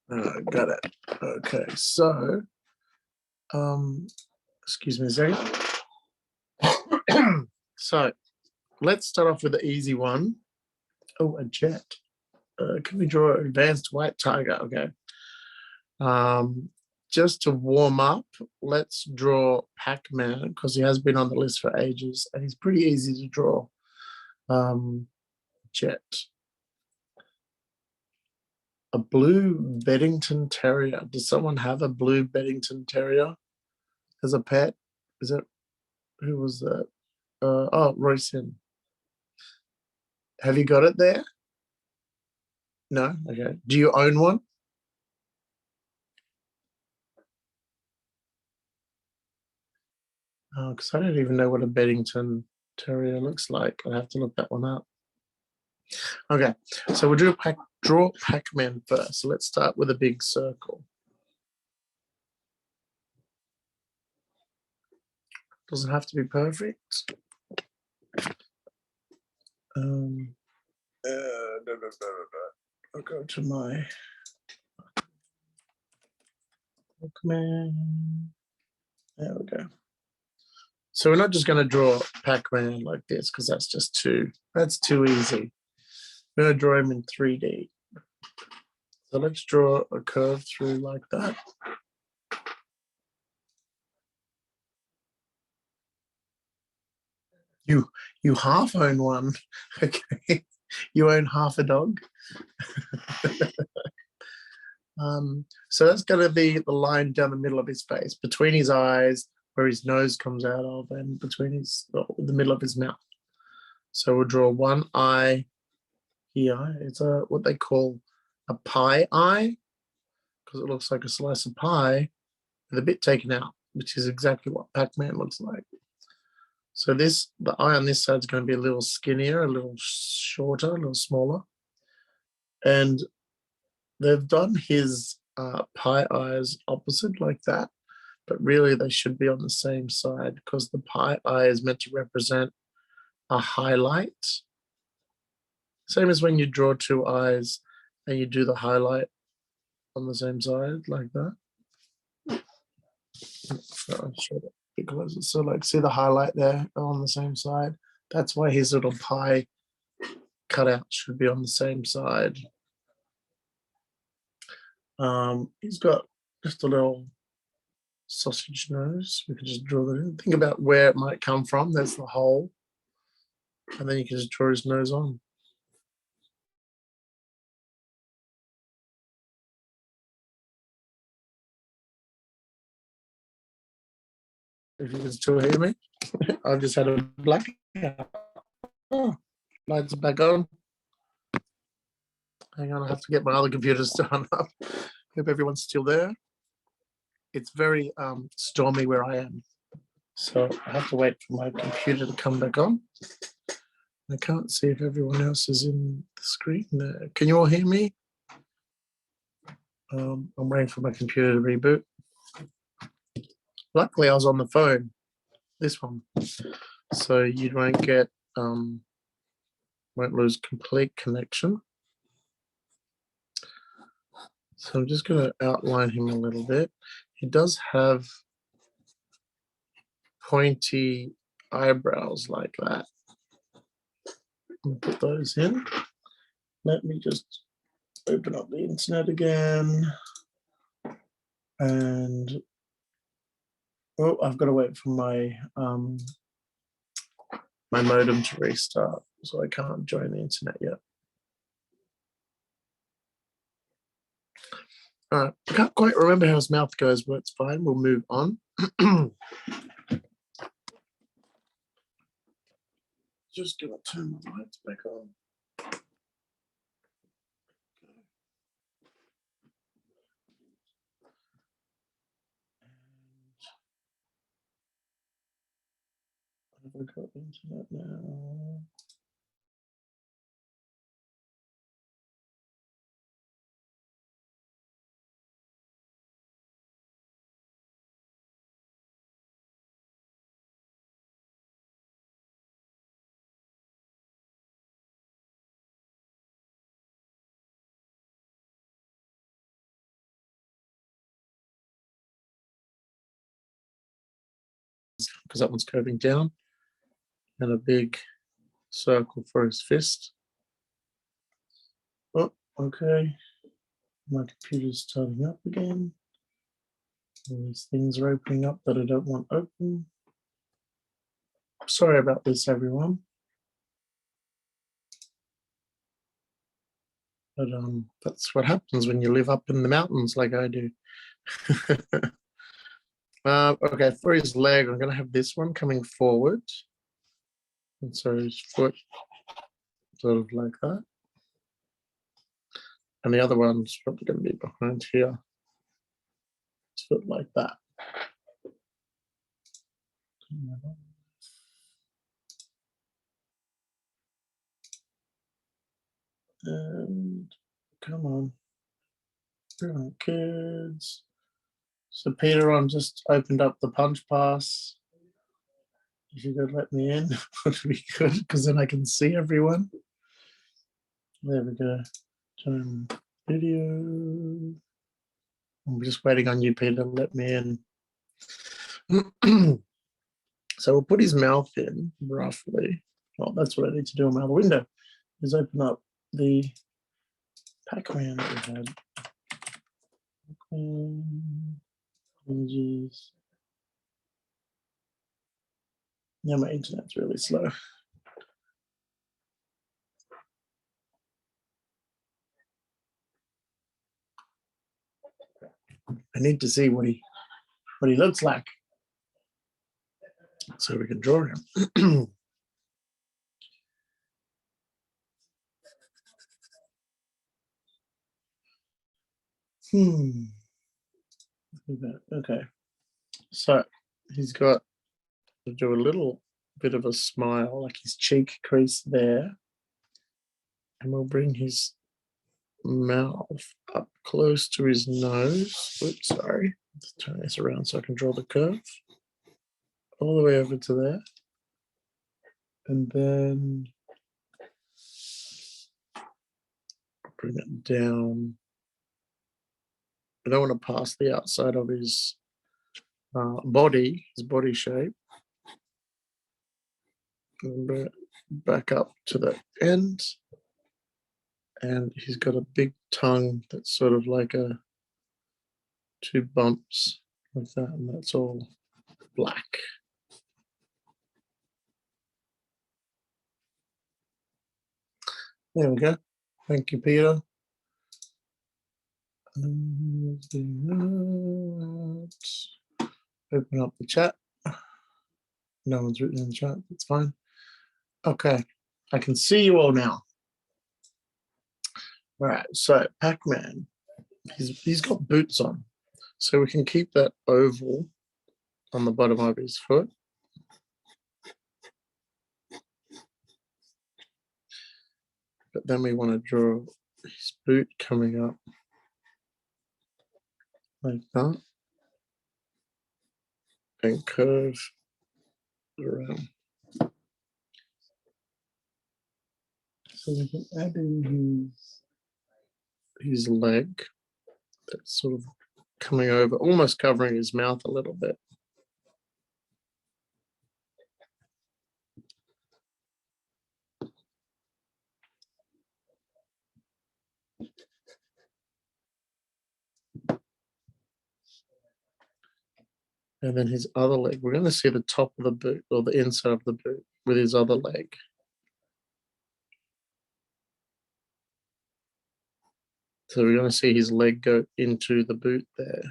Got it. Okay, so excuse me a second. So let's start off with the easy one. Oh, a jet. Can we draw an advanced white tiger? Okay. Um, just to warm up, let's draw Pac-Man because he has been on the list for ages and he's pretty easy to draw. Jet. A blue Beddington Terrier. Does someone have a blue Beddington Terrier as a pet? Is it, who was that? Oh, Royson. Have you got it there? No? Okay. Do you own one? Oh, because I don't even know what a Beddington Terrier looks like. I have to look that one up. Okay, so we'll draw Pac-Man first. So let's start with a big circle. Doesn't have to be perfect. I'll go to my Pac-Man. There we go. So we're not just going to draw Pac-Man like this because that's too easy. We're going to draw him in 3D. So let's draw a curve through like that. You half own one. Okay. You own half a dog. So that's going to be the line down the middle of his face, between his eyes, where his nose comes out of, and between the middle of his mouth. So we'll draw one eye here. It's what they call a pie eye, because it looks like a slice of pie with a bit taken out, which is exactly what Pac-Man looks like. So the eye on this side is going to be a little skinnier, a little shorter, a little smaller. And they've done his pie eyes opposite like that, but really they should be on the same side because the pie eye is meant to represent a highlight. Same as when you draw two eyes and you do the highlight on the same side like that. So like see the highlight there on the same side. That's why his little pie cutout should be on the same side. He's got just a little sausage nose. We can just draw that in. Think about where it might come from. There's the hole. And then you can just draw his nose on. If you can still hear me, I've just had a blackout. Oh, lights are back on. Hang on, I have to get my other computer started up. Hope everyone's still there. It's very stormy where I am. So I have to wait for my computer to come back on. I can't see if everyone else is in the screen there. Can you all hear me? I'm waiting for my computer to reboot. Luckily, I was on the phone, this one. So you won't lose complete connection. So I'm just going to outline him a little bit. He does have pointy eyebrows like that. I'll put those in. Let me just open up the internet again. And oh, I've got to wait for my my modem to restart, so I can't join the internet yet. All right, I can't quite remember how his mouth goes, but it's fine. We'll move on. Just gonna turn the lights back on. Have I got internet now? because that one's curving down, and a big circle for his fist. Oh, okay. My computer's starting up again. All these things are opening up that I don't want open. Sorry about this, everyone. But that's what happens when you live up in the mountains like I do. Okay, for his leg, I'm going to have this one coming forward. And so his foot sort of like that. And the other one's probably going to be behind here. His foot like that. And come on. Brilliant kids. So Peter, I just opened up the punch pass. If you could let me in, would be good, because then I can see everyone. There we go. Turn video. I'm just waiting on you, Peter, to let me in. So we'll put his mouth in roughly. Well, that's what I need to do on my other window, is open up the Pac-Man that we had. Images. Yeah, my internet's really slow. I need to see what he looks like, so we can draw him. Okay, so he's got to do a little bit of a smile, like his cheek crease there, and we'll bring his mouth up close to his nose. Oops, sorry. Let's turn this around so I can draw the curve all the way over to there, and then bring it down. I don't want to pass the outside of his body shape. And bring it back up to the end. And he's got a big tongue that's sort of like two bumps like that, and that's all black. There we go. Thank you, Peter. Open up the chat. No one's written in the chat. That's fine. Okay, I can see you all now. All right, so Pac-Man, he's got boots on, so we can keep that oval on the bottom of his foot. But then we want to draw his boot coming up like that and curve around. So we can add in his leg that's sort of coming over, almost covering his mouth a little bit. And then his other leg, we're going to see the top of the boot, or the inside of the boot, with his other leg. So we're going to see his leg go into the boot there.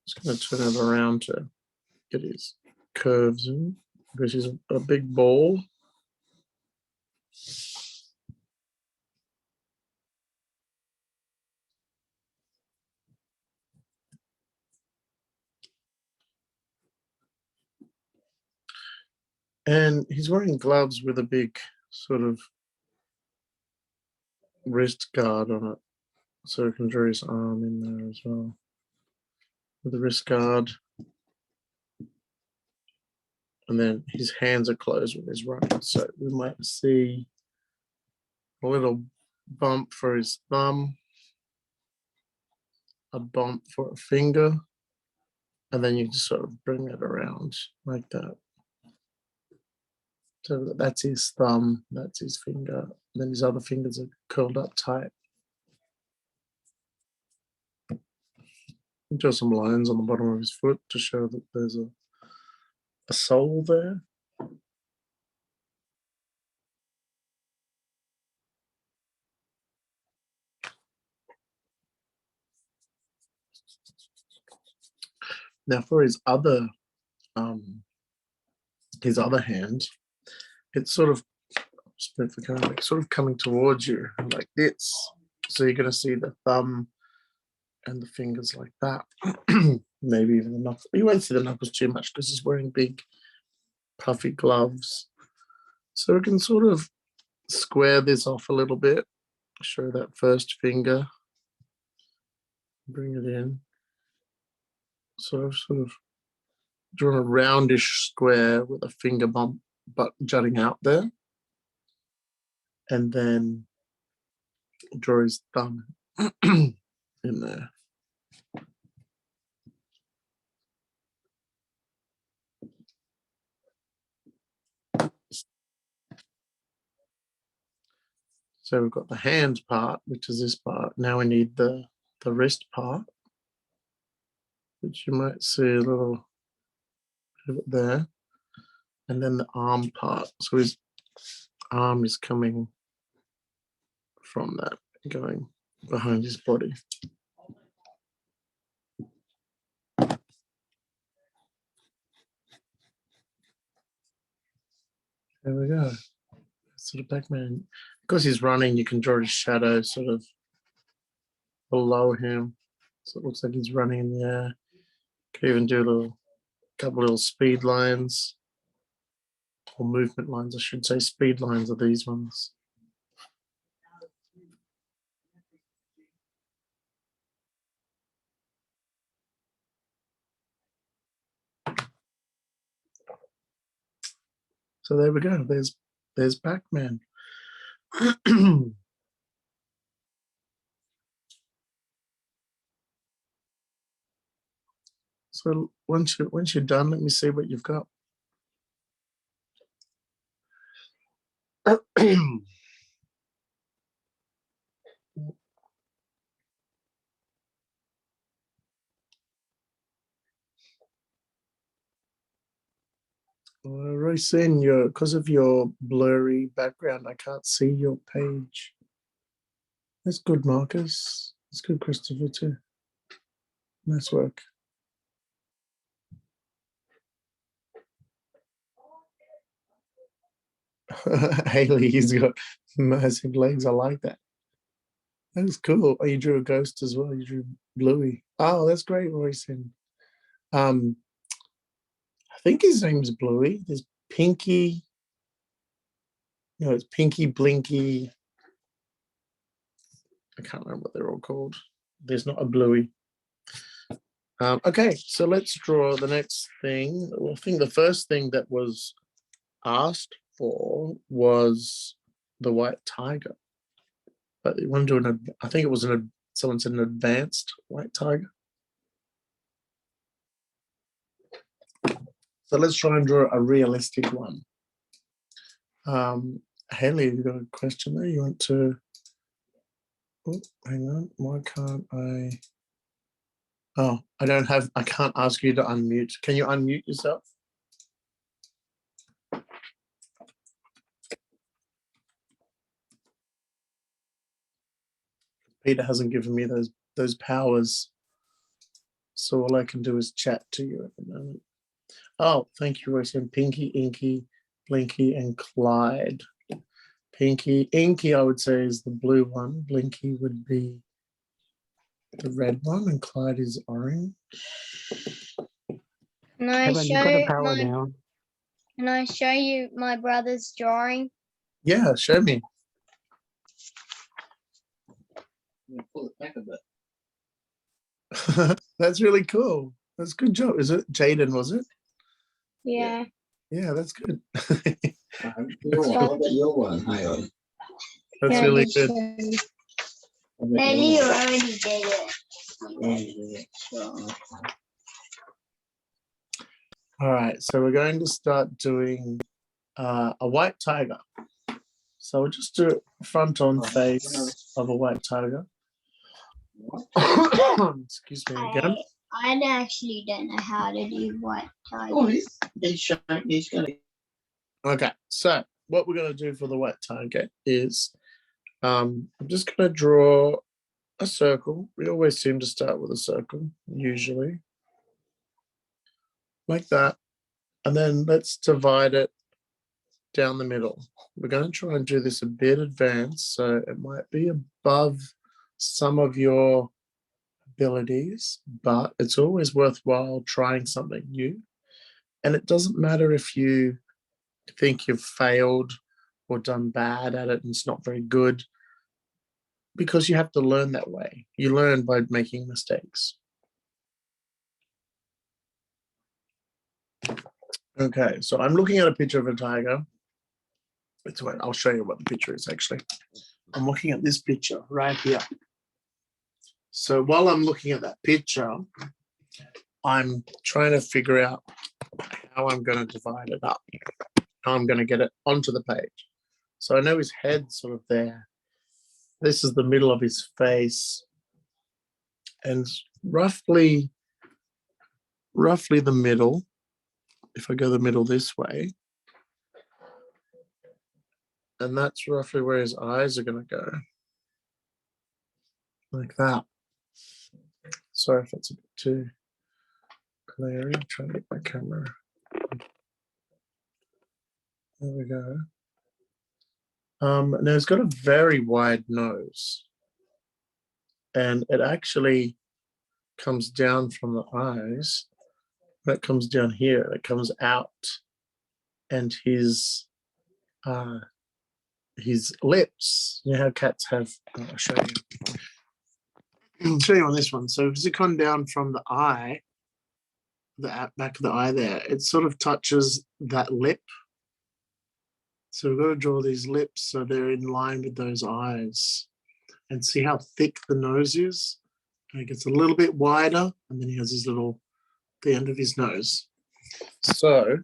Just going to turn it around to get his curves in, because he's a big ball. And he's wearing gloves with a big sort of wrist guard on it. So we can draw his arm in there as well with the wrist guard. And then his hands are closed with his right. So we might see a little bump for his thumb, a bump for a finger, and then you just sort of bring it around like that. So that's his thumb, that's his finger, and then his other fingers are curled up tight. Draw some lines on the bottom of his foot to show that there's a sole there. Now for his other hand, it's sort of split the camera, sort of coming towards you like this. So you're going to see the thumb and the fingers like that. Maybe even the knuckles. You won't see the knuckles too much because he's wearing big puffy gloves. So we can sort of square this off a little bit. Show that first finger. Bring it in. Sort of draw a roundish square with a finger bump but jutting out there. And then draw his thumb in there. So we've got the hand part, which is this part. Now we need the wrist part, which you might see a little bit there. And then the arm part. So his arm is coming from that, going behind his body. There we go. Sort of Pac-Man. Because he's running, you can draw his shadow sort of below him. So it looks like he's running in the air. Could even do a couple little speed lines. Or movement lines, I should say. Speed lines are these ones. So there we go. There's Pac-Man. So once you're done, let me see what you've got. Roisin, because of your blurry background, I can't see your page. That's good, Marcus. That's good, Christopher, too. Nice work. Haley, he's got massive legs. I like that. That's cool. Oh, you drew a ghost as well. You drew Bluey. Oh, that's great, Roisin. I think his name's Bluey. There's Pinky. No, it's Pinky, Blinky. I can't remember what they're all called. There's not a Bluey. Okay, so let's draw the next thing. Well, I think the first thing that was asked for was the white tiger. But you want to do I think it was someone said an advanced white tiger. So let's try and draw a realistic one. Haley, you got a question there? You want to? Oh, hang on. Why can't I? Oh, I can't ask you to unmute. Can you unmute yourself? Peter hasn't given me those powers. So all I can do is chat to you at the moment. Oh, thank you, Royce. And Pinky, Inky, Blinky, and Clyde. Pinky, Inky, I would say, is the blue one. Blinky would be the red one, and Clyde is orange. Can I show you my brother's drawing? Yeah, show me. Pull it back a bit. That's really cool. That's a good job. Is it Jaden, was it? Yeah. Yeah, that's good. Your one. What about your one? Hang on. That's Yeah, really me good. too. What about Maybe your you one? already did it. Yeah. So, All right, so we're going to start doing a white tiger. So we'll just do front on face of a white tiger. Excuse me again. I actually don't know how to do white Oh, tiger. he's going to. Okay, so what we're going to do for the white tiger is I'm just going to draw a circle. We always seem to start with a circle, usually. Like that. And then let's divide it down the middle. We're going to try and do this a bit advanced, so it might be above some of your abilities, but it's always worthwhile trying something new. And it doesn't matter if you think you've failed or done bad at it and it's not very good, because you have to learn that way. You learn by making mistakes. Okay, so I'm looking at a picture of a tiger. Wait, I'll show you what the picture is actually. I'm looking at this picture right here. So while I'm looking at that picture, I'm trying to figure out how I'm going to divide it up, how I'm going to get it onto the page. So I know his head's sort of there. This is the middle of his face, and roughly the middle. If I go the middle this way, and that's roughly where his eyes are going to go, like that. Sorry if that's a bit too glary. I'm trying to get my camera. There we go. Now it's got a very wide nose, and it actually comes down from the eyes. That comes down here. It comes out, and his lips. You know how cats have. I'll show you. I'll show you on this one. So as it comes down from the eye, the back of the eye there, it sort of touches that lip. So we've got to draw these lips so they're in line with those eyes, and see how thick the nose is. And it gets a little bit wider, and then he has his little, the end of his nose. So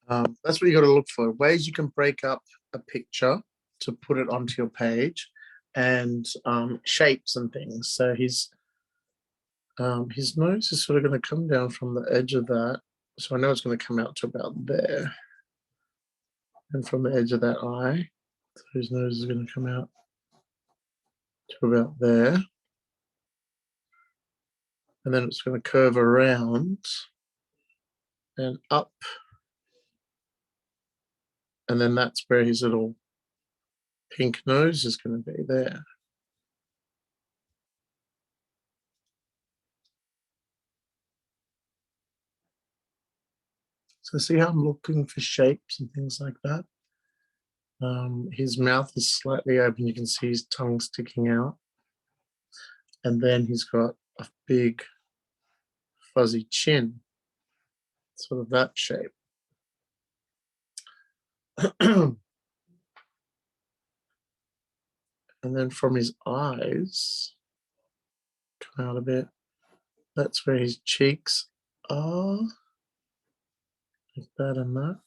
that's what you got to look for. Ways you can break up a picture to put it onto your page, and shapes and things. So his nose is sort of going to come down from the edge of that. So I know it's going to come out to about there. And from the edge of that eye, so his nose is going to come out to about there. And then it's going to curve around and up. And then that's where his little pink nose is going to be there. So see how I'm looking for shapes and things like that? His mouth is slightly open. You can see his tongue sticking out. And then he's got a big fuzzy chin, sort of that shape. And then from his eyes, come out a bit. That's where his cheeks are, like that and that.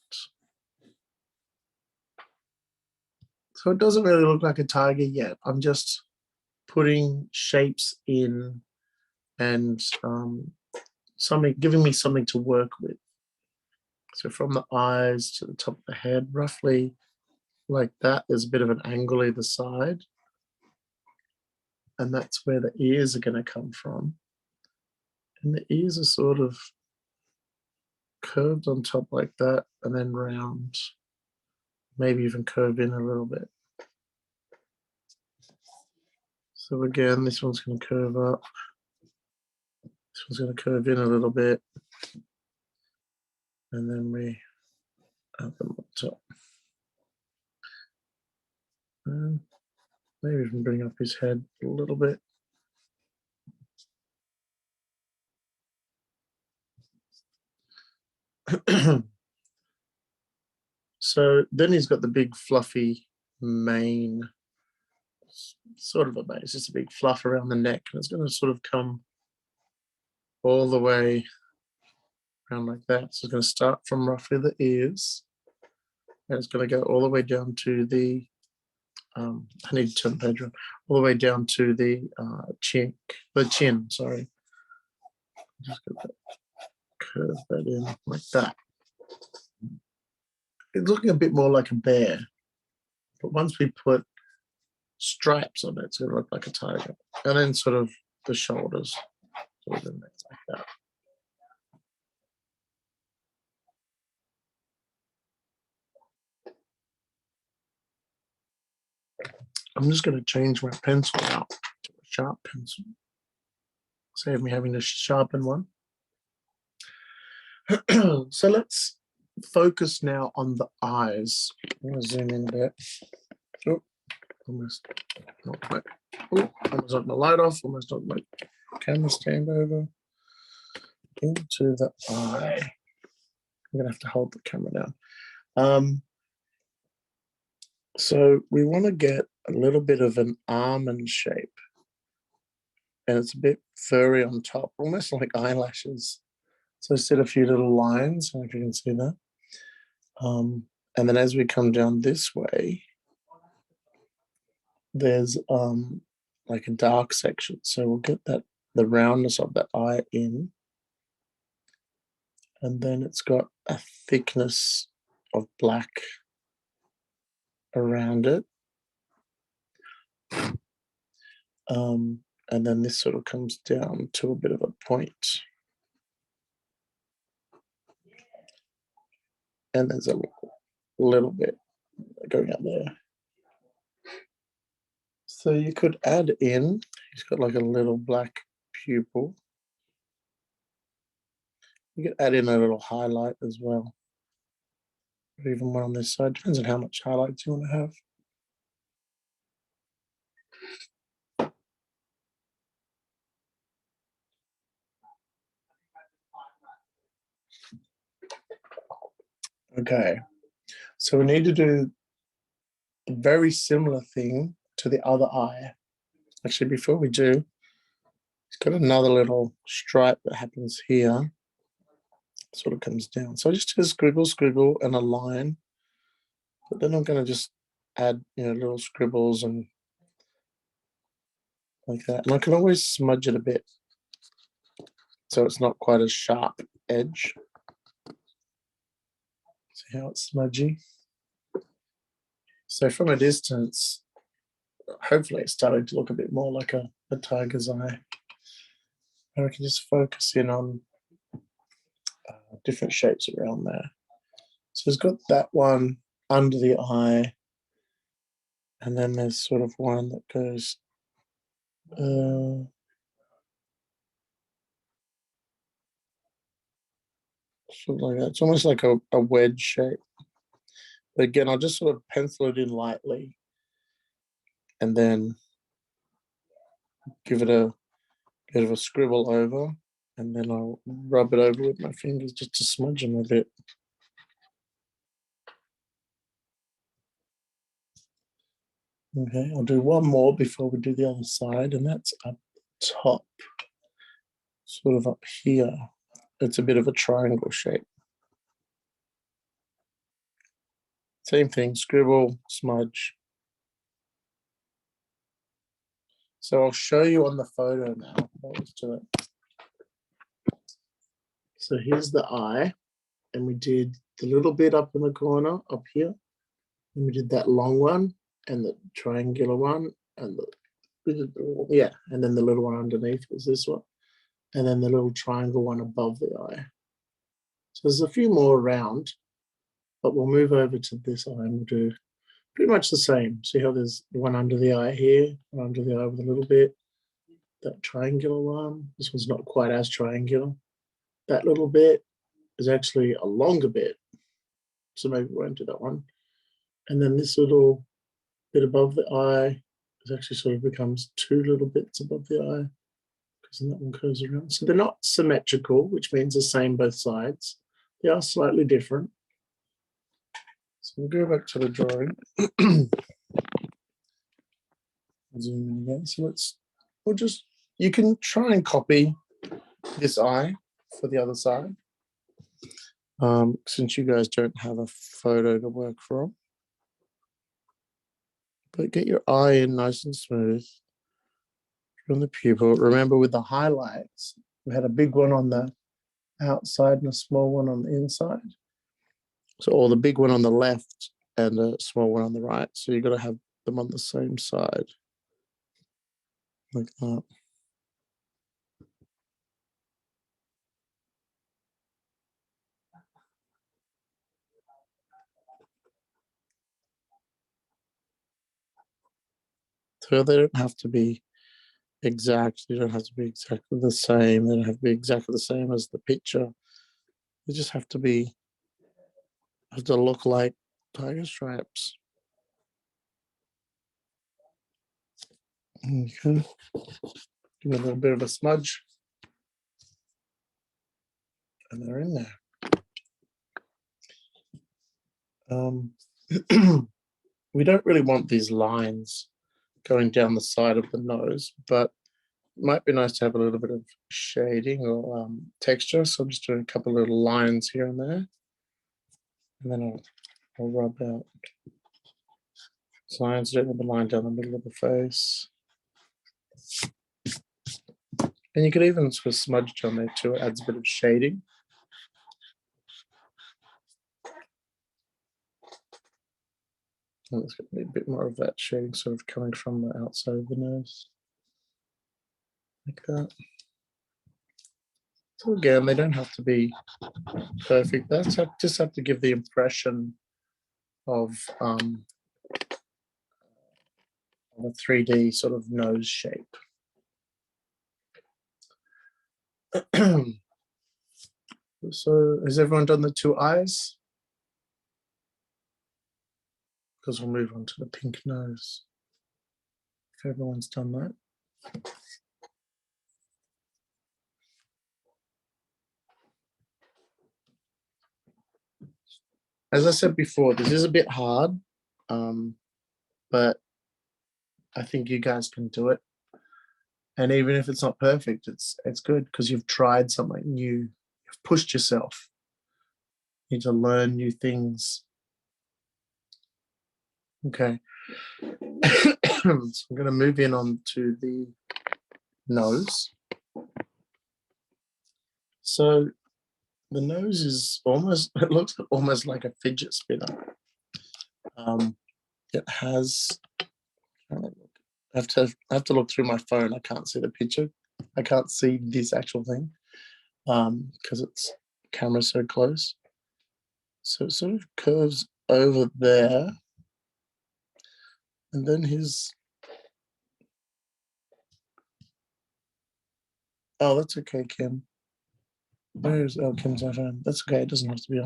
So it doesn't really look like a tiger yet. I'm just putting shapes in and giving me something to work with. So from the eyes to the top of the head, roughly like that. There's a bit of an angle either side. And that's where the ears are going to come from. And the ears are sort of curved on top like that and then round. Maybe even curve in a little bit. So again, this one's going to curve up. This one's going to curve in a little bit. And then we add them up top. Maybe even bring up his head a little bit. So then he's got the big fluffy mane, sort of a mane. It's just a big fluff around the neck, and it's going to sort of come all the way around like that. So it's going to start from roughly the ears, and it's going to go all the way down to the I need to turn the page around, all the way down to the chin, sorry. Just going to curve that in like that. It's looking a bit more like a bear, but once we put stripes on it, it's going to look like a tiger. And then sort of the shoulders, sort of like that. I'm just going to change my pencil out to a sharp pencil. Save me having to sharpen one. So let's focus now on the eyes. I'm going to zoom in a bit. Oh, almost knocked my light off. Almost knocked my camera stand over. Into the eye. I'm going to have to hold the camera down. So we want to get a little bit of an almond shape. And it's a bit furry on top, almost like eyelashes. So I set a few little lines, I don't know if you can see that. And then as we come down this way, there's like a dark section. So we'll get the roundness of that eye in. And then it's got a thickness of black around it. And then this sort of comes down to a bit of a point. And there's a little bit going up there. So you could add in, he's got like a little black pupil. You could add in a little highlight as well. Or even one on this side, depends on how much highlights you want to have. Okay, so we need to do a very similar thing to the other eye. Actually, before we do, it's got another little stripe that happens here. Sort of comes down. So just a scribble and a line. But then I'm going to just add, little scribbles and like that. And I can always smudge it a bit so it's not quite a sharp edge. See how it's smudgy? So from a distance, hopefully it's starting to look a bit more like a tiger's eye. And we can just focus in on different shapes around there. So it's got that one under the eye, and then there's sort of one that goes sort of like that. It's almost like a wedge shape. But again, I'll just sort of pencil it in lightly and then give it a bit of a scribble over, and then I'll rub it over with my fingers just to smudge them a bit. Okay, I'll do one more before we do the other side, and that's up top, sort of up here. It's a bit of a triangle shape. Same thing, scribble, smudge. So I'll show you on the photo now. Let's do it. So here's the eye, and we did the little bit up in the corner up here, and we did that long one and the triangular one, and and then the little one underneath was this one, and then the little triangle one above the eye. So there's a few more around, but we'll move over to this eye and we'll do pretty much the same. See how there's one under the eye here, one under the eye with a little bit, that triangular one. This one's not quite as triangular. That little bit is actually a longer bit, so maybe we won't do that one. And then this little bit above the eye, it actually sort of becomes two little bits above the eye because then that one goes around. So they're not symmetrical, which means the same both sides. They are slightly different. So we'll go back to the drawing. Zoom in again. So you can try and copy this eye for the other side. Since you guys don't have a photo to work from. But get your eye in nice and smooth from the pupil. Remember with the highlights, we had a big one on the outside and a small one on the inside. So, or the big one on the left and a small one on the right. So you've got to have them on the same side. Like that. So they don't have to be exact. They don't have to be exactly the same. They don't have to be exactly the same as the picture. They just have to look like tiger stripes. Okay. Give it a little bit of a smudge. And they're in there. We don't really want these lines going down the side of the nose, but it might be nice to have a little bit of shading or texture. So I'm just doing a couple of little lines here and there. And then I'll rub out lines, doing the line down the middle of the face. And you could even sort of smudge on there too. It adds a bit of shading. And there's going to be a bit more of that shading sort of coming from the outside of the nose. Like that. So again, they don't have to be perfect. They just have to give the impression of a 3D sort of nose shape. So has everyone done the two eyes? Because we'll move on to the pink nose. If everyone's done that. As I said before, this is a bit hard, but I think you guys can do it. And even if it's not perfect, it's good because you've tried something new. You've pushed yourself. You need to learn new things. Okay. So I'm going to move in on to the nose. So the nose is almost, it looks almost like a fidget spinner. It has, I have to look through my phone. I can't see the picture. I can't see this actual thing because it's camera so close. So it sort of curves over there. And then oh, that's okay, Kim. Kim's iPhone. That's okay, it doesn't have to be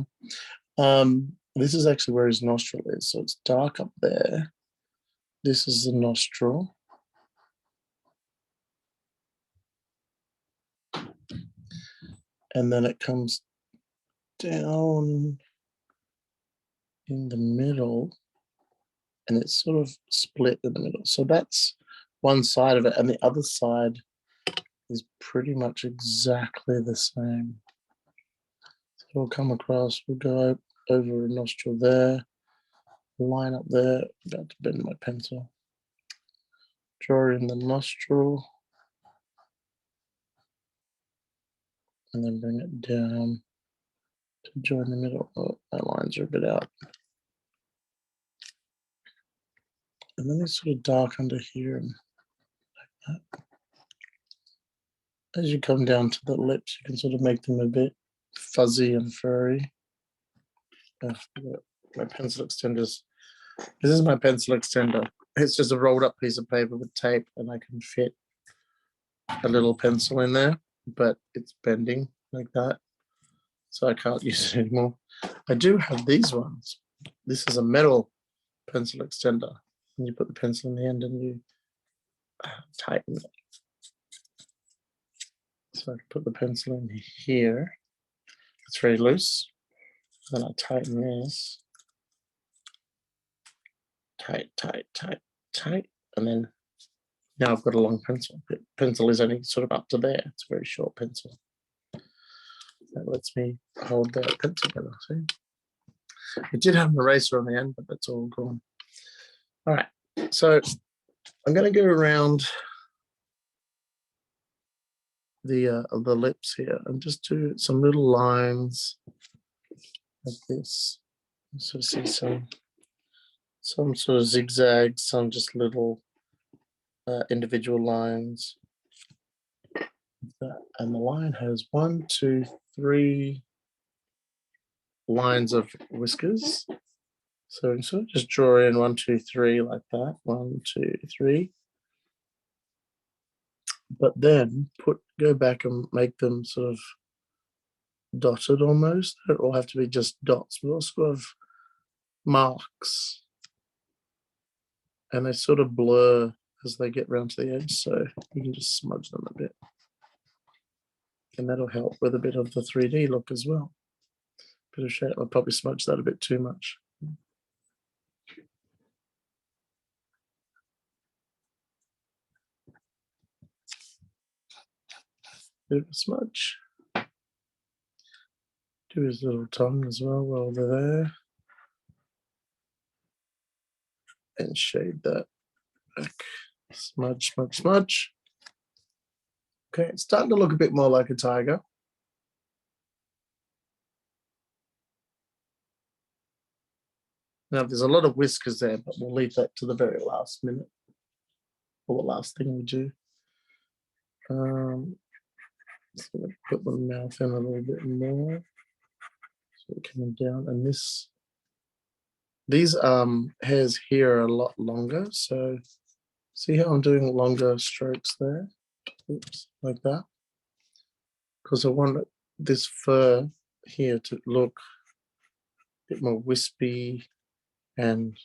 on. This is actually where his nostril is. So it's dark up there. This is the nostril. And then it comes down in the middle and it's sort of split in the middle. So that's one side of it, and the other side is pretty much exactly the same. So we'll come across, we'll go over a nostril there, line up there, about to bend my pencil. Draw in the nostril, and then bring it down to join the middle. Oh, my lines are a bit out. And then it's sort of dark under here and like that. As you come down to the lips, you can sort of make them a bit fuzzy and furry. My pencil extenders. This is my pencil extender. It's just a rolled up piece of paper with tape, and I can fit a little pencil in there, but it's bending like that. So I can't use it anymore. I do have these ones. This is a metal pencil extender. And you put the pencil in the end and you tighten it. So I can put the pencil in here. It's very loose. Then I tighten this. Tight, tight, tight, tight. And then now I've got a long pencil. The pencil is only sort of up to there. It's a very short pencil. That lets me hold the pencil together. See? It did have an eraser on the end, but that's all gone. All right. So I'm going to go around the lips here and just do some little lines like this. So see some sort of zigzags, some just little individual lines. And the line has 1, 2, 3 lines of whiskers. So we sort of just draw in 1, 2, 3 like that. 1, 2, 3. But then go back and make them sort of dotted almost. They don't all have to be just dots, but all sort of marks. And they sort of blur as they get round to the edge, so you can just smudge them a bit. And that'll help with a bit of the 3D look as well. Bit of shape. I'll probably smudge that a bit too much. Bit of a smudge. Do his little tongue as well while they're there. And shade that back. Smudge, smudge, smudge. Okay, it's starting to look a bit more like a tiger. Now, there's a lot of whiskers there, but we'll leave that to the very last minute, or the last thing we do. Just going to put the mouth in a little bit more. So coming down, and these hairs here are a lot longer. So see how I'm doing longer strokes there? Oops, like that. Because I want this fur here to look a bit more wispy and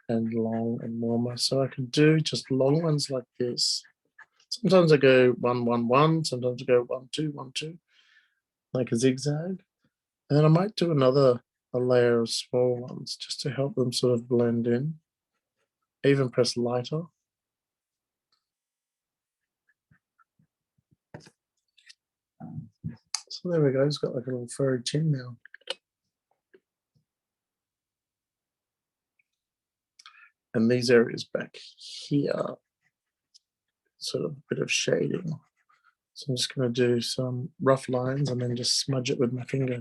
long and warmer. So I can do just long ones like this. Sometimes I go 1, 1, 1. Sometimes I go 1, 2, 1, 2, like a zigzag. And then I might do a layer of small ones just to help them sort of blend in. I even press lighter. So there we go. It's got like a little furry chin now. And these areas back here, sort of a bit of shading. So I'm just going to do some rough lines and then just smudge it with my finger.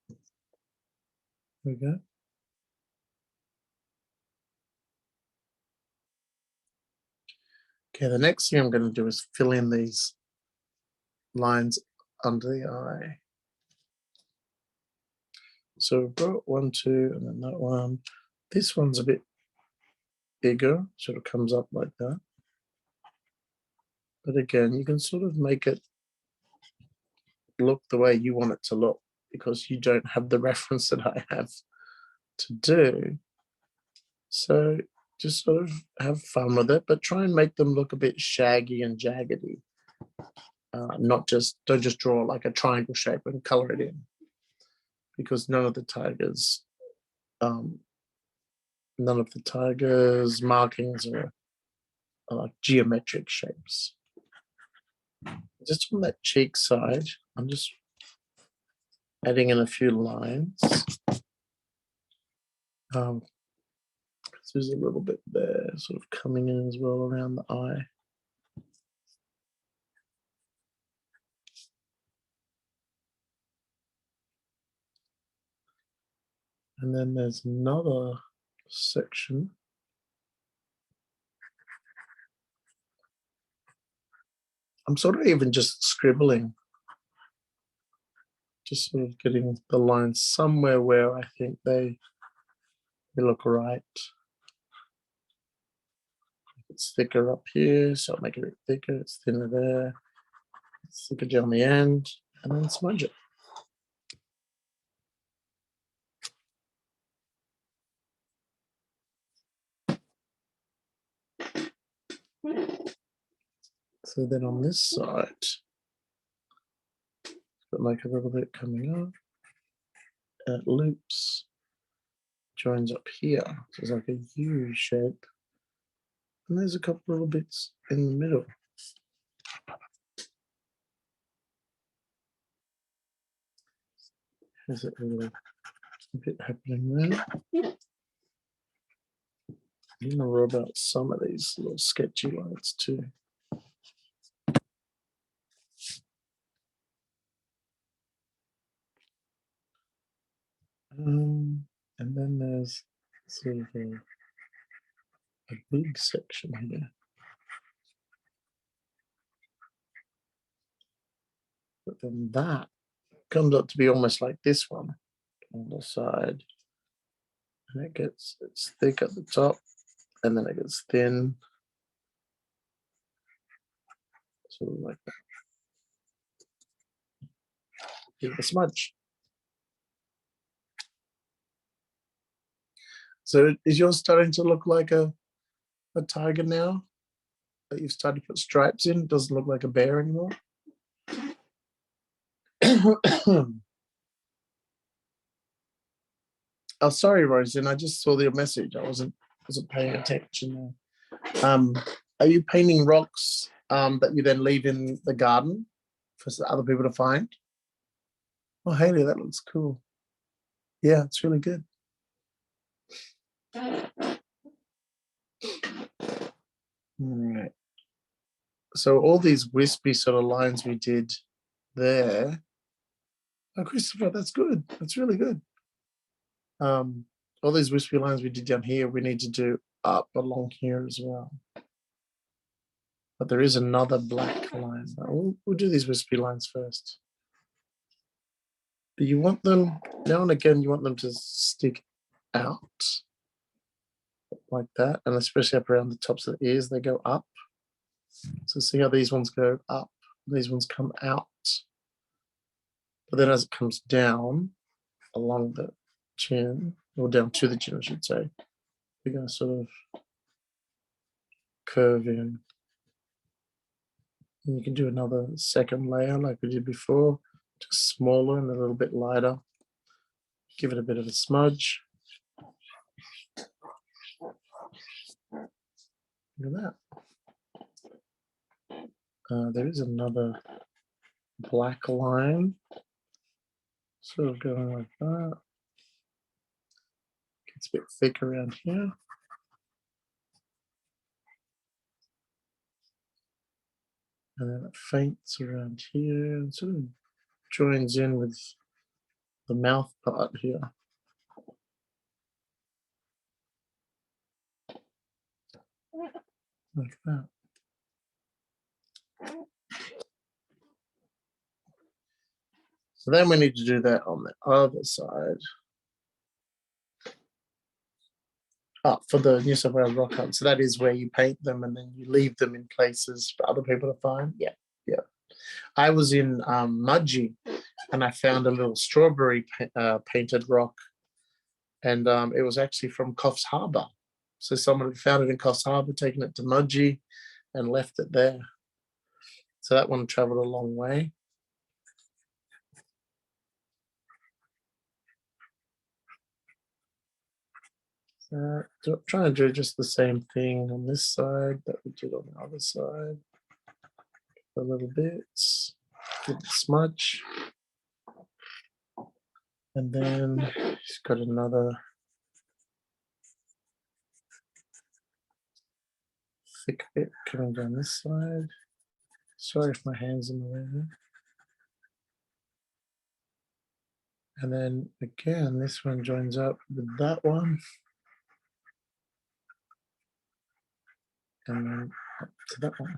There we go. Okay, the next thing I'm going to do is fill in these lines under the eye. So we've got 1, 2, and then that one. This one's a bit bigger, sort of comes up like that. But again, you can sort of make it look the way you want it to look because you don't have the reference that I have to do. So just sort of have fun with it, but try and make them look a bit shaggy and jaggedy. Don't just draw like a triangle shape and color it in, because none of the tigers' markings are like geometric shapes. Just on that cheek side, I'm just adding in a few lines. There's a little bit there, sort of coming in as well around the eye. And then there's another section. I'm sort of even just scribbling, just sort of getting the lines somewhere where I think they look right. It's thicker up here, so I'll make it a bit thicker. It's thinner there. It's thicker down the end, and then smudge it. So then on this side, got like a little bit coming up. And it loops, joins up here. So it's like a U shape. And there's a couple little bits in the middle. There's a little bit happening there. I'm going to rub out some of these little sketchy lines too. And then there's sort of a big section here. But then that comes up to be almost like this one on the side. And it's thick at the top, and then it gets thin. Sort of like that. Give it a smudge. So is yours starting to look like a tiger now? That you've started to put stripes in? It doesn't look like a bear anymore? Oh, sorry, Rosen. I just saw your message. I wasn't paying attention. Are you painting rocks that you then leave in the garden for other people to find? Oh, Haley, that looks cool. Yeah, it's really good. All right. So all these wispy sort of lines we did there. Oh, Christopher, that's good. That's really good. All these wispy lines we did down here, we need to do up along here as well. But there is another black line. We'll do these wispy lines first. But you want them, now and again, you want them to stick out like that. And especially up around the tops of the ears, they go up. So see how these ones go up, these ones come out. But then as it comes down along the chin, or down to the chin, I should say, we're going to sort of curve in. And you can do another second layer like we did before, just smaller and a little bit lighter. Give it a bit of a smudge. Look at that. There is another black line, sort of going like that. Gets a bit thick around here. And then it faints around here and sort of joins in with the mouth part here. Like that. So then we need to do that on the other side. For the New South Wales rock hunt. So that is where you paint them and then you leave them in places for other people to find. Yeah, yeah. I was in Mudgee and I found a little strawberry painted rock, and it was actually from Coffs Harbour. So someone had found it in Coffs Harbour, taken it to Mudgee and left it there. So that one travelled a long way. Trying to do just the same thing on this side that we did on the other side. A little bits, give it a smudge. And then she's got another thick bit coming down this side. Sorry if my hand's in the way there. And then again, this one joins up with that one. And then up to that one.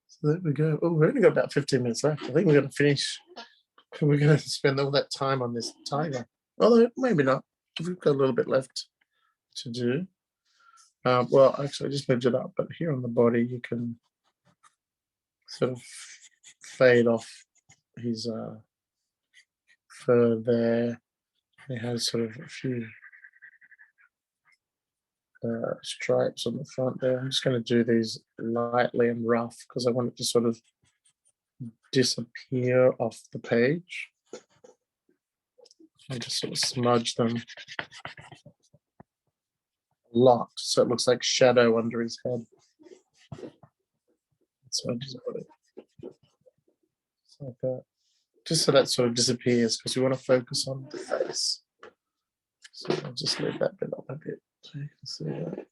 So there we go. Oh, we've only got about 15 minutes left. I think we're going to finish. We're going to spend all that time on this tiger. Although, maybe not. We've got a little bit left to do. Well, actually, I just moved it up. But here on the body, you can sort of fade off his fur there. It has sort of a few stripes on the front there. I'm just going to do these lightly and rough because I want it to sort of disappear off the page. I just sort of smudge them a lot so it looks like shadow under his head. So I just put it like that, just so that sort of disappears because we want to focus on the face. So I'll just leave that bit up a bit so you can see that.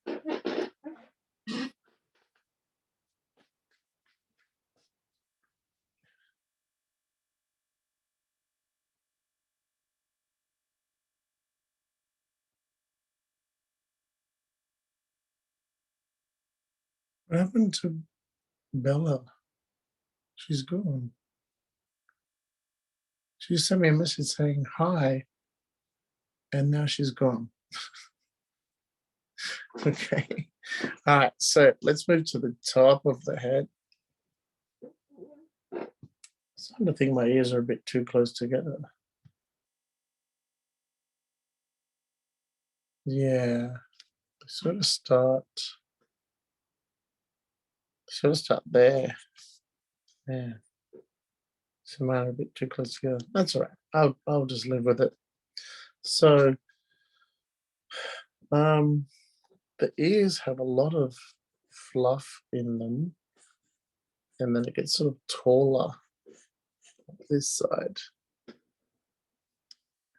What happened to Bella? She's gone. She sent me a message saying hi, and now she's gone. Okay. All right, so let's move to the top of the head. I'm starting to think my ears are a bit too close together. Yeah, sort of start there. Yeah. So mine are a bit too close together. That's all right. I'll just live with it. So the ears have a lot of fluff in them, and then it gets sort of taller on this side.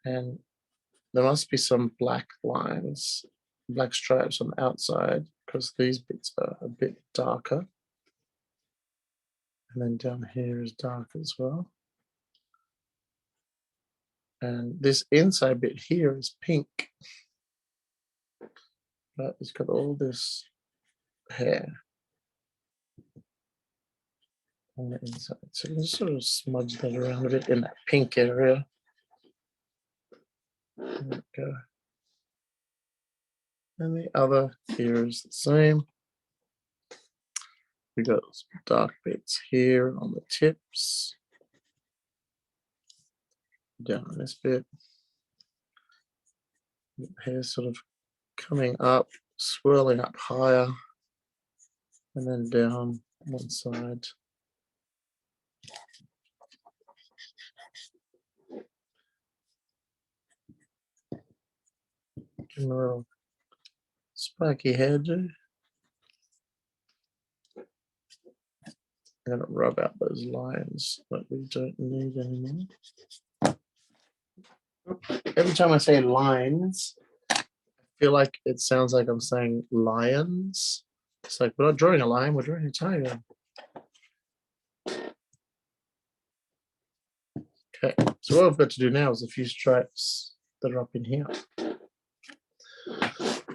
And there must be some black lines, black stripes on the outside because these bits are a bit darker. And then down here is dark as well. And this inside bit here is pink. But it's got all this hair on the inside. So you can sort of smudge that around a bit in that pink area. There we go. And the other here is the same. We got some dark bits here on the tips. Down on this bit. The hair sort of coming up, swirling up higher, and then down one side. Give him a real spiky hairdo. I'm going to rub out those lines that we don't need anymore. Every time I say lines, I feel like it sounds like I'm saying lions. It's like, we're not drawing a lion, we're drawing a tiger. Okay, so what I've got to do now is a few stripes that are up in here.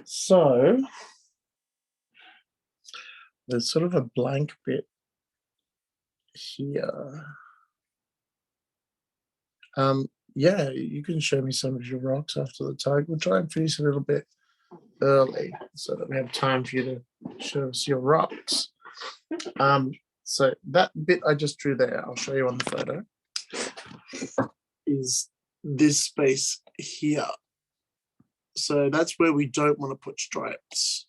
So there's sort of a blank bit here. Yeah, you can show me some of your rocks after the tag. We'll try and finish a little bit early so that we have time for you to show us your rocks. So that bit I just drew there, I'll show you on the photo, is this space here. So that's where we don't want to put stripes.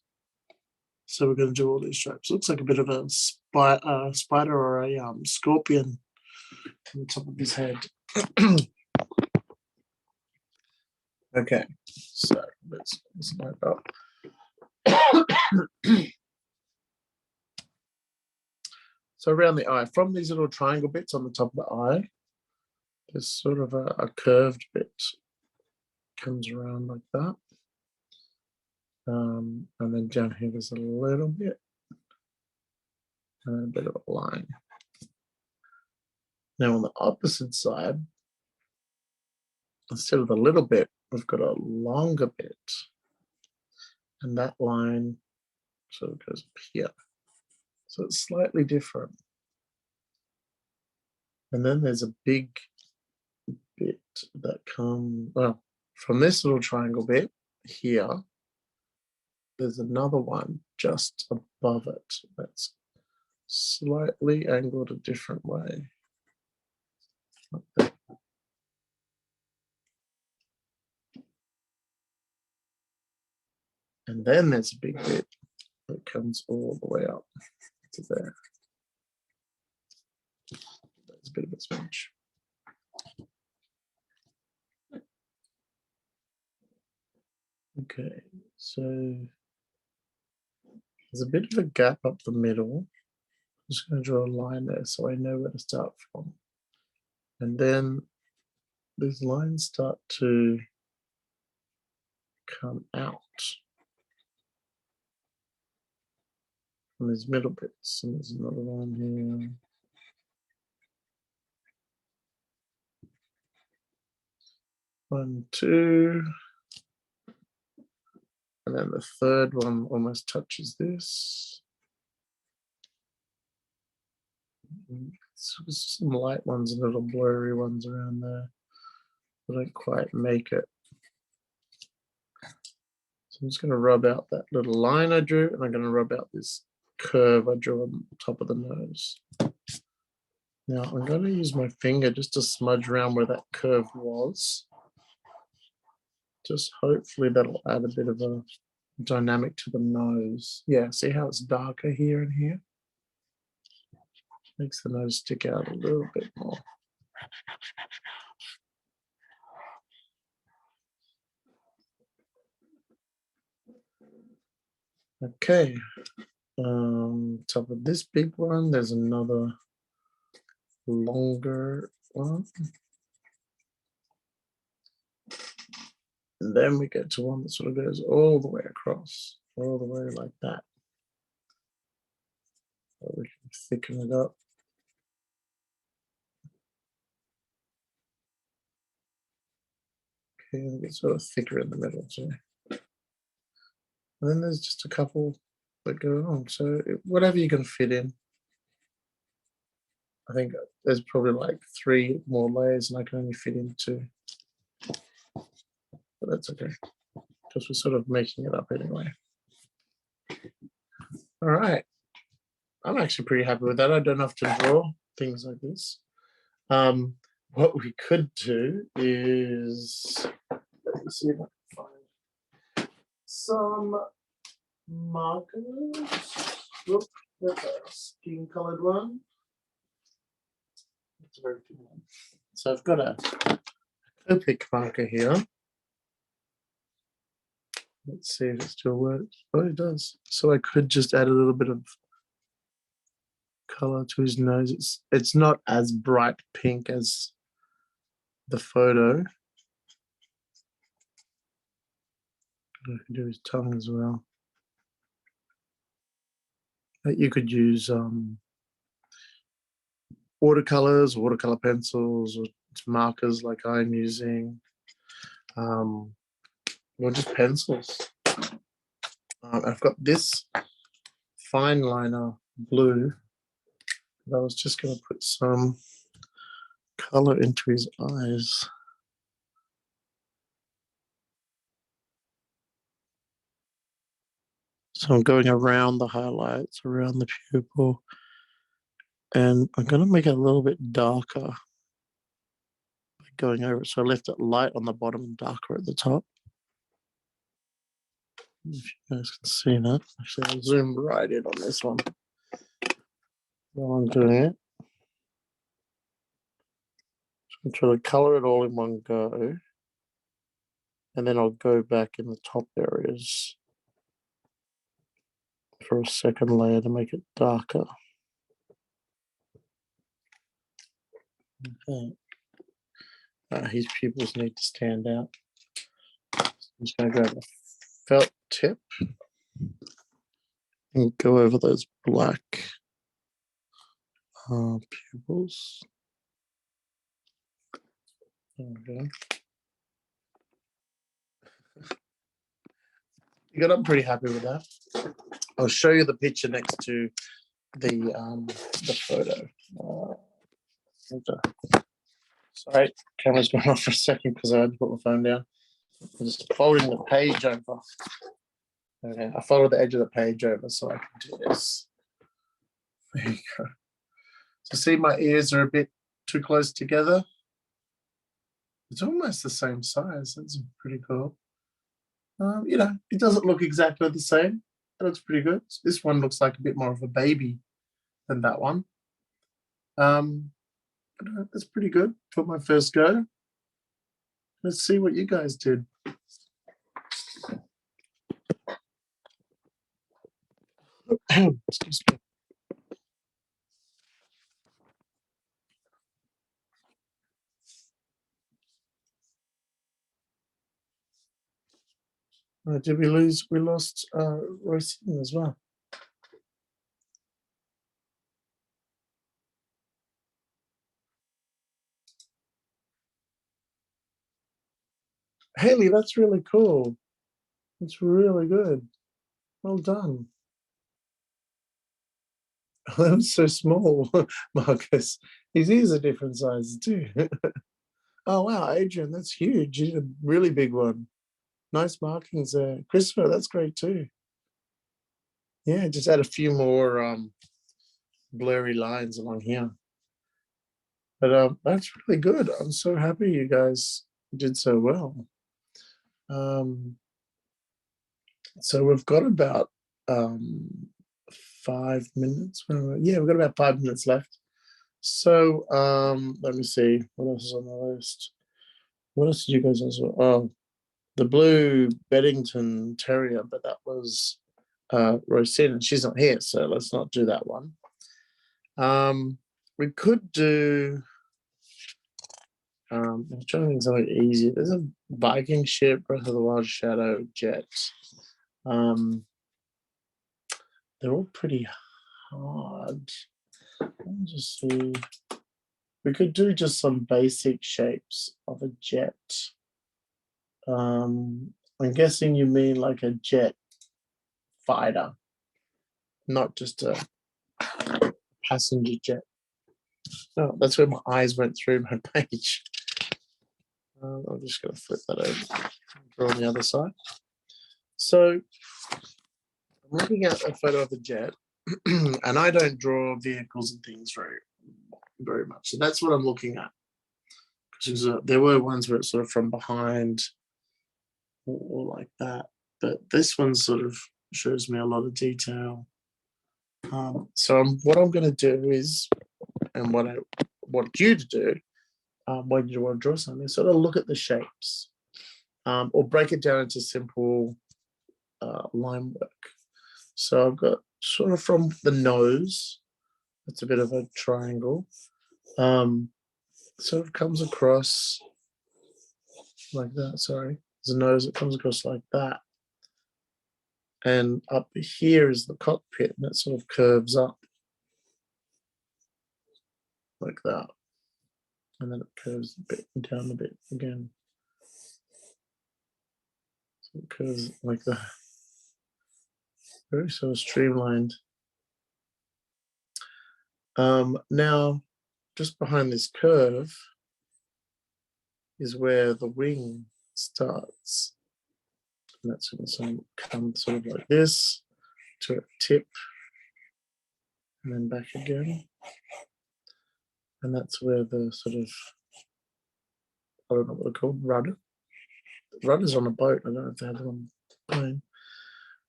So we're going to do all these stripes. Looks like a bit of a spider or a scorpion on the top of his head. Okay, so let's wipe up. So around the eye, from these little triangle bits on the top of the eye, there's sort of a curved bit comes around like that. And then down here there's a little bit and a bit of a line. Now on the opposite side, instead of the little bit, we've got a longer bit. And that line sort of goes up here. So it's slightly different. And then there's a big bit that comes, well, from this little triangle bit here, there's another one just above it that's slightly angled a different way. Like that. And then there's a big bit that comes all the way up to there. There's a bit of a smudge. Okay, so there's a bit of a gap up the middle. I'm just going to draw a line there so I know where to start from. And then these lines start to come out from these middle bits. And there's another one here. One, two. And then the third one almost touches this. Some light ones and little blurry ones around there. I don't quite make it. So I'm just going to rub out that little line I drew, and I'm going to rub out this curve I drew on the top of the nose. Now I'm going to use my finger just to smudge around where that curve was. Just hopefully that'll add a bit of a dynamic to the nose. Yeah, see how it's darker here and here? Makes the nose stick out a little bit more. Okay, top of this big one, there's another longer one. And then we get to one that sort of goes all the way across, all the way like that. So we can thicken it up. Okay, and get sort of thicker in the middle too. And then there's just a couple that go on. So whatever you can fit in. I think there's probably like 3 more layers and I can only fit in 2. But that's okay, because we're sort of making it up anyway. All right. I'm actually pretty happy with that. I don't have to draw things like this. What we could do is, let me see if I can find some markers. Look, that's a skin colored one. That's a very good one. So I've got a Copic marker here. Let's see if it still works. Oh, it does. So I could just add a little bit of color to his nose. It's not as bright pink as the photo. I can do his tongue as well. You could use watercolors, watercolor pencils, or markers like I'm using, or just pencils. I've got this fine liner blue. I was just going to put some color into his eyes. So I'm going around the highlights, around the pupil, and I'm going to make it a little bit darker by going over it. So I left it light on the bottom and darker at the top. If you guys can see that. Actually, I'll zoom right in on this one while I'm doing it. So I'm trying to color it all in one go, and then I'll go back in the top areas for a second layer to make it darker. Okay. His pupils need to stand out. I'm just going to grab a felt tip and go over those black pupils. There we go. Good, I'm pretty happy with that. I'll show you the picture next to the photo. Sorry, camera's gone off for a second because I had to put my phone down. I'm just folding the page over. Okay, I folded the edge of the page over so I can do this. There you go. So see, my ears are a bit too close together. It's almost the same size. That's pretty cool. You know, it doesn't look exactly the same. It looks pretty good. This one looks like a bit more of a baby than that one. But that's pretty good for my first go. Let's see what you guys did. Excuse me. Did we lose? We lost Roisin as well. Haley, that's really cool. It's really good. Well done. That was so small, Marcus. His ears are different sizes too. Oh wow, Adrian, that's huge. You did a really big one. Nice markings there. Christopher, that's great too. Yeah, just add a few more blurry lines along here. But that's really good. I'm so happy you guys did so well. So we've got about 5 minutes. Yeah, we've got about 5 minutes left. So let me see what else is on the list. What else did you guys also? Oh, the blue Beddington Terrier, but that was Rosina, and she's not here, so let's not do that one. We could do. I'm trying to think something easy. There's a Viking ship, Breath of the Wild, Shadow, Jet. They're all pretty hard. Let me just see. We could do just some basic shapes of a jet. I'm guessing you mean like a jet fighter, not just a passenger jet. No, that's where my eyes went through my page. I'm just going to flip that over, draw on the other side. So I'm looking at a photo of a jet, and I don't draw vehicles and things very much. So that's what I'm looking at. Because there were ones where it's sort of from behind or like that, but this one sort of shows me a lot of detail. So what I'm going to do is, and what I want you to do when you want to draw something, sort of look at the shapes or break it down into simple line work. So I've got sort of from the nose, it's a bit of a triangle, sort of comes across like that. Sorry, there's a nose that comes across like that. And up here is the cockpit, and it sort of curves up like that. And then it curves a bit down a bit again. So it curves like that. Very sort of streamlined. Now, just behind this curve is where the wing starts. And that's going to come sort of like this to a tip and then back again. And that's where the sort of, I don't know what they're called, rudder. Rudder's on a boat. I don't know if they have it on the plane.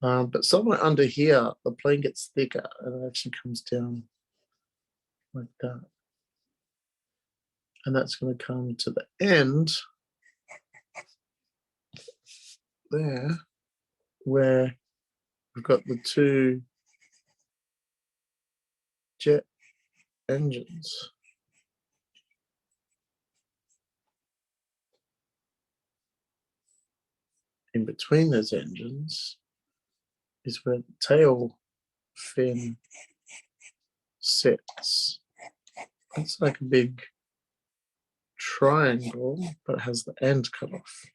But somewhere under here, the plane gets thicker and it actually comes down like that. And that's going to come to the end there where we've got the two jet engines. In between those engines is where the tail fin sits. It's like a big triangle, but it has the end cut off.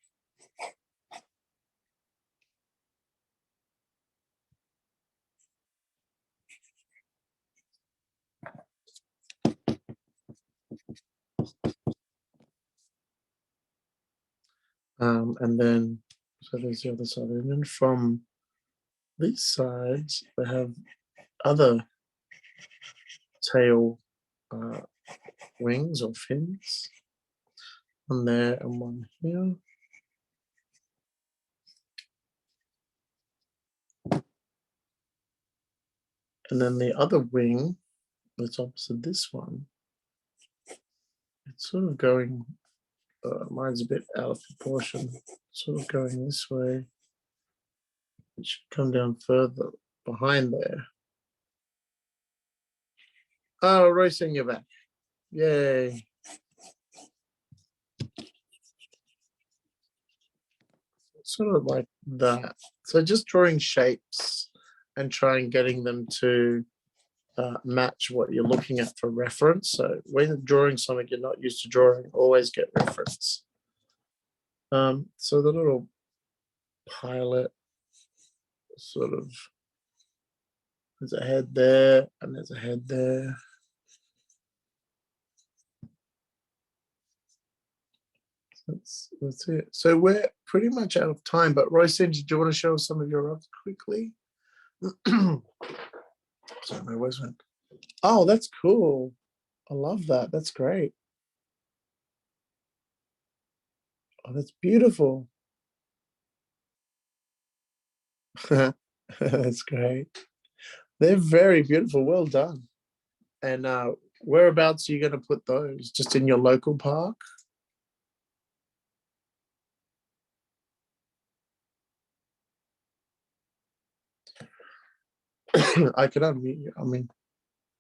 And then, so there's the other side. And then from these sides, they have other tail wings or fins. One there and one here. And then the other wing that's opposite this one, it's sort of going, mine's a bit out of proportion, sort of going this way. It should come down further behind there. Oh, Royce, you're back. Yay. Sort of like that. So just drawing shapes and trying getting them to match what you're looking at for reference. So when you're drawing something you're not used to drawing, always get reference. So the little pilot sort of, there's a head there and there's a head there. That's it. So we're pretty much out of time, but Royce, did you want to show some of your rocks quickly? Sorry, my voice went. Oh, that's cool. I love that. That's great. Oh, that's beautiful. That's great. They're very beautiful. Well done. And whereabouts are you going to put those? Just in your local park? I can unmute you. I mean,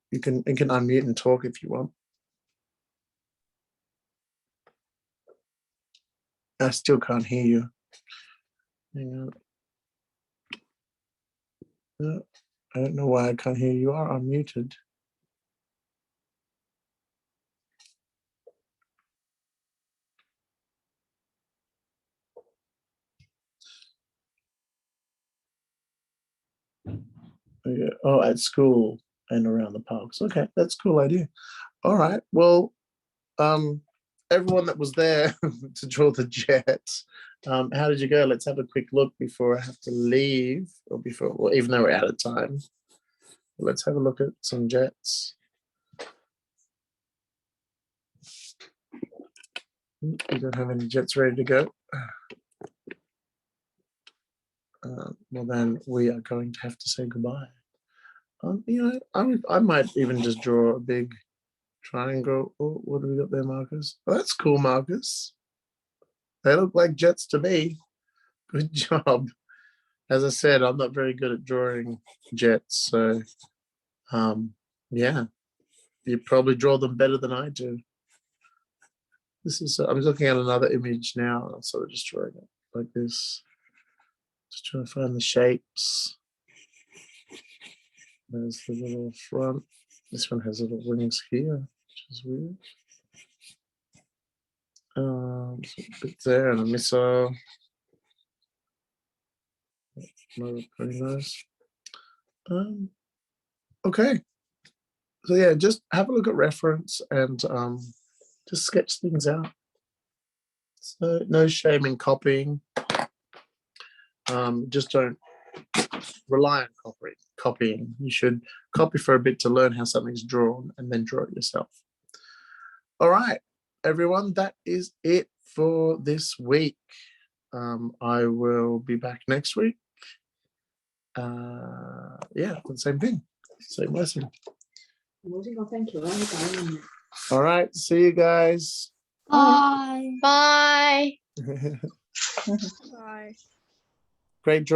you can unmute and talk if you want. I still can't hear you. Hang on. No, I don't know why I can't hear you. You are unmuted. Yeah. Oh, at school and around the parks. Okay, that's a cool idea. All right. Well, everyone that was there to draw the jets, how did you go? Let's have a quick look before I have to leave, or before, well, even though we're out of time. Let's have a look at some jets. We don't have any jets ready to go. Well, then we are going to have to say goodbye. You know, I might even just draw a big triangle. Oh, what do we got there, Marcus? Oh, that's cool, Marcus. They look like jets to me. Good job. As I said, I'm not very good at drawing jets, so yeah, you probably draw them better than I do. This is, I'm looking at another image now. I'm sort of just drawing it like this. Just trying to find the shapes. There's the little front. This one has little wings here, which is weird. So a bit there and a missile. Pretty nice. Okay. So yeah, just have a look at reference and just sketch things out. So no shame in copying. Just don't rely on copying. You should copy for a bit to learn how something's drawn and then draw it yourself. All right, everyone, that is it for this week. I will be back next week. Yeah, the same thing, same lesson. All right, see you guys. Bye. Bye. Great job.